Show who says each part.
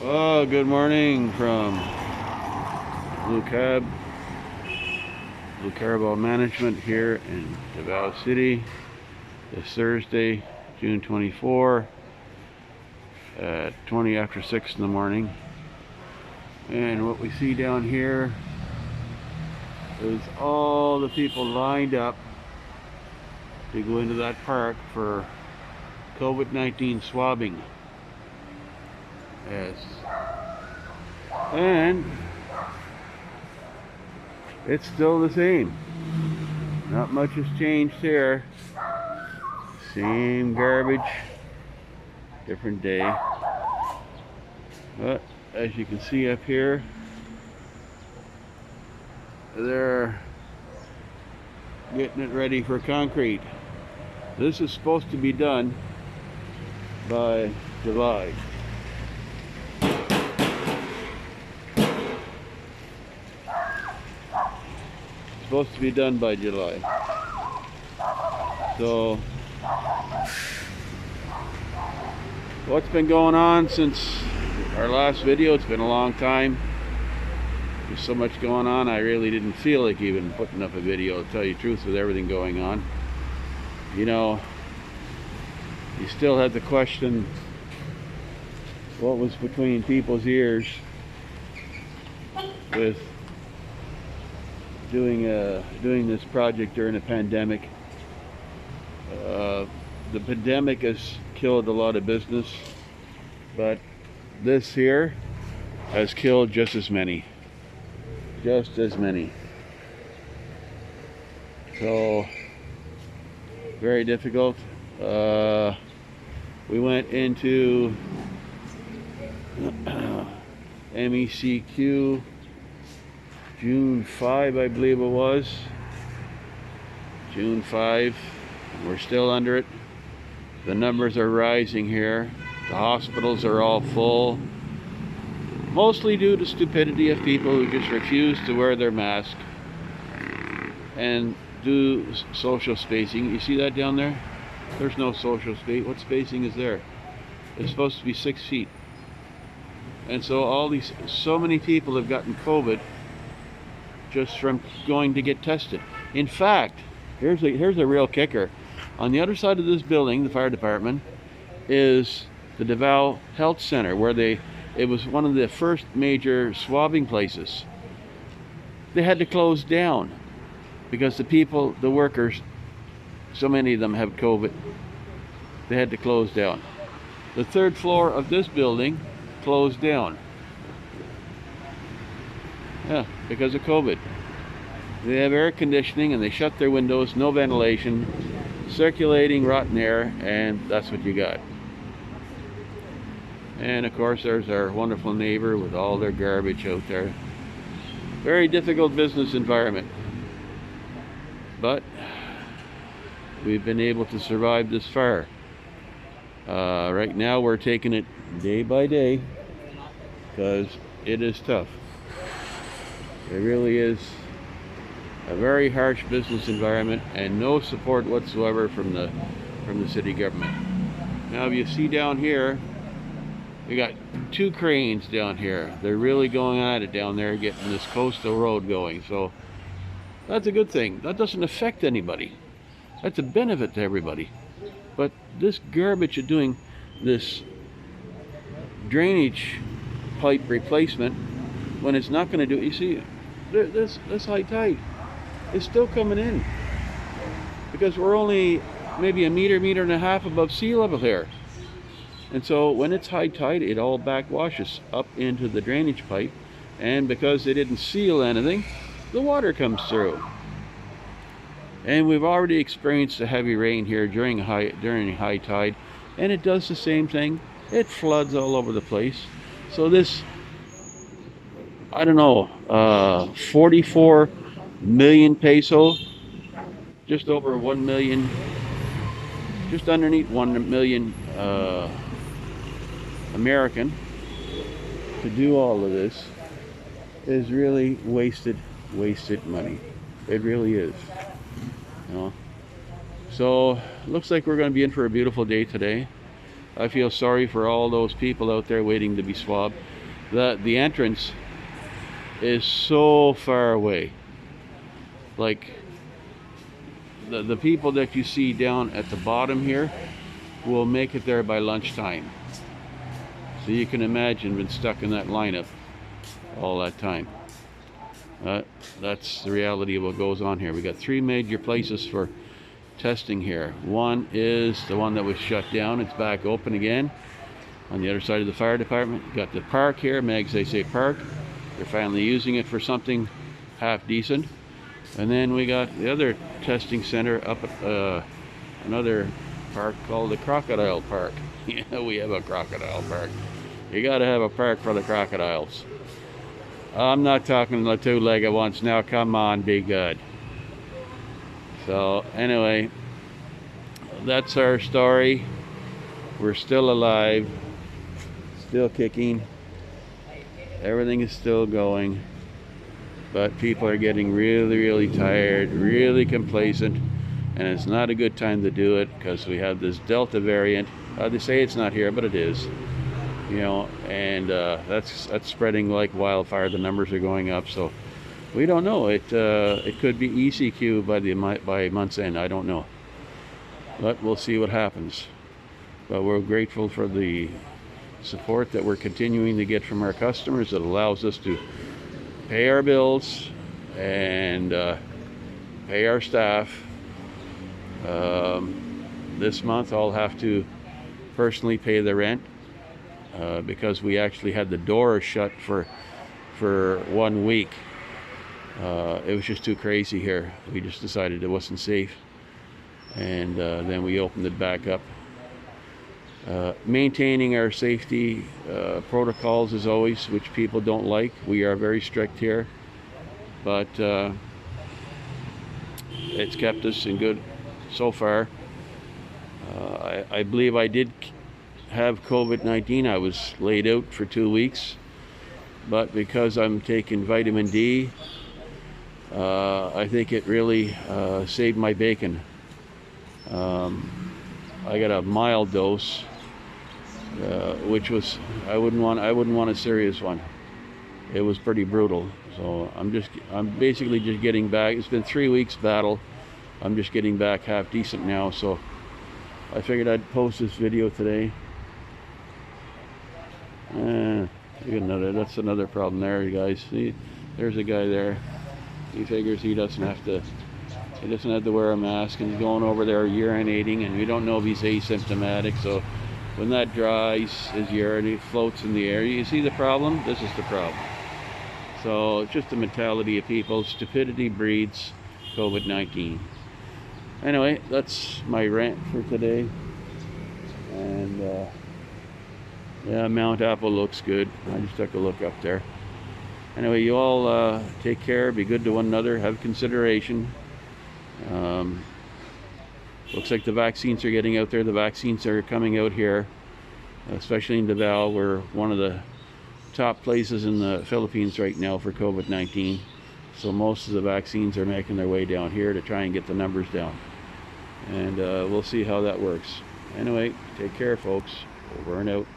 Speaker 1: Oh, good morning from Blue Cab, Blue Carabao Management here in Davao City. This Thursday, June 24 at 20 after 6 in the morning. And what we see down here is all the people lined up to go into that park for COVID-19 swabbing. Yes. And it's still the same. Not much has changed here. Same garbage, different day. But as you can see up here, they're getting it ready for concrete. This is supposed to be done by July. Supposed to be done by July. So what's been going on since our last video? It's been a long time. There's so much going on, I really didn't feel like even putting up a video, to tell you the truth, with everything going on. You know, you still had to question what was between people's ears with doing this project during a pandemic. The pandemic has killed a lot of business, but this here has killed just as many. So very difficult. We went into MECQ June 5, I believe it was. June 5. We're still under it. The numbers are rising here. The hospitals are all full. Mostly due to stupidity of people who just refuse to wear their mask and do social spacing. You see that down there? There's no social space. What spacing is there? It's supposed to be 6 feet. And so so many people have gotten COVID just from going to get tested. In fact, here's a real kicker. On the other side of this building, the fire department, is the Davao Health Center, where it was one of the first major swabbing places. They had to close down because the workers, so many of them have COVID. They had to close down. The third floor of this building closed down. Yeah, because of COVID. They have air conditioning and they shut their windows, no ventilation, circulating rotten air, and that's what you got. And of course there's our wonderful neighbor with all their garbage out there. Very difficult business environment. But we've been able to survive this far. Right now we're taking it day by day because it is tough. It really is a very harsh business environment and no support whatsoever from the city government. Now if you see down here, we got 2 cranes down here. They're really going at it down there, getting this coastal road going. So that's a good thing. That doesn't affect anybody. That's a benefit to everybody. But this garbage of doing this drainage pipe replacement, when it's not going to do it, you see, this high tide is still coming in because we're only maybe a meter and a half above sea level here. And so when it's high tide, it all backwashes up into the drainage pipe, and because they didn't seal anything, the water comes through. And we've already experienced a heavy rain here during high tide, and it does the same thing. It floods all over the place. So this, I don't know, 44 million peso, just over 1 million, just underneath 1 million American, to do all of this is really wasted money. It really is. You know, so looks like we're going to be in for a beautiful day today. I feel sorry for all those people out there waiting to be swabbed. The entrance is so far away. Like the people that you see down at the bottom here will make it there by lunchtime. So you can imagine been stuck in that lineup all that time. That's the reality of what goes on here. We got 3 major places for testing here. One is the one that was shut down. It's back open again on the other side of the fire department. You got the park here, Magsaysay Park. They're finally using it for something half decent. And then we got the other testing center up at another park called the Crocodile Park. Yeah, we have a crocodile park. You gotta have a park for the crocodiles. I'm not talking the 2-legged ones now. Come on, be good. So anyway, that's our story. We're still alive, still kicking. Everything is still going, but people are getting really tired, really complacent, and it's not a good time to do it because we have this Delta variant. They say it's not here, but it is. You know, and that's spreading like wildfire. The numbers are going up, so we don't know. It could be ECQ by month's end. I don't know, but we'll see what happens. But we're grateful for the support that we're continuing to get from our customers. It allows us to pay our bills and pay our staff. This month I'll have to personally pay the rent. Because we actually had the door shut for 1 week. It was just too crazy here. We just decided it wasn't safe, and then we opened it back up. Maintaining our safety protocols as always, which people don't like. We are very strict here, but it's kept us in good so far. I believe I did have COVID-19. I was laid out for 2 weeks, but because I'm taking vitamin D, I think it really saved my bacon. I got a mild dose, which was I wouldn't want a serious one. It was pretty brutal. So I'm basically just getting back. It's been 3 weeks battle. I'm just getting back half decent now, so I figured I'd post this video today. That's another problem there, you guys. See, there's a guy there. He figures he doesn't have to wear a mask, and he's going over there urinating, and we don't know if he's asymptomatic. So when that dries, his urine floats in the air. You see the problem? This is the problem. So it's just the mentality of people. Stupidity breeds COVID-19. Anyway, that's my rant for today. And yeah, Mount Apple looks good. I just took a look up there. Anyway, you all take care, be good to one another, have consideration. Looks like the vaccines are getting out there. The vaccines are coming out here, especially in Davao. We're one of the top places in the Philippines right now for COVID-19. So most of the vaccines are making their way down here to try and get the numbers down. And we'll see how that works. Anyway, take care, folks. Over and out.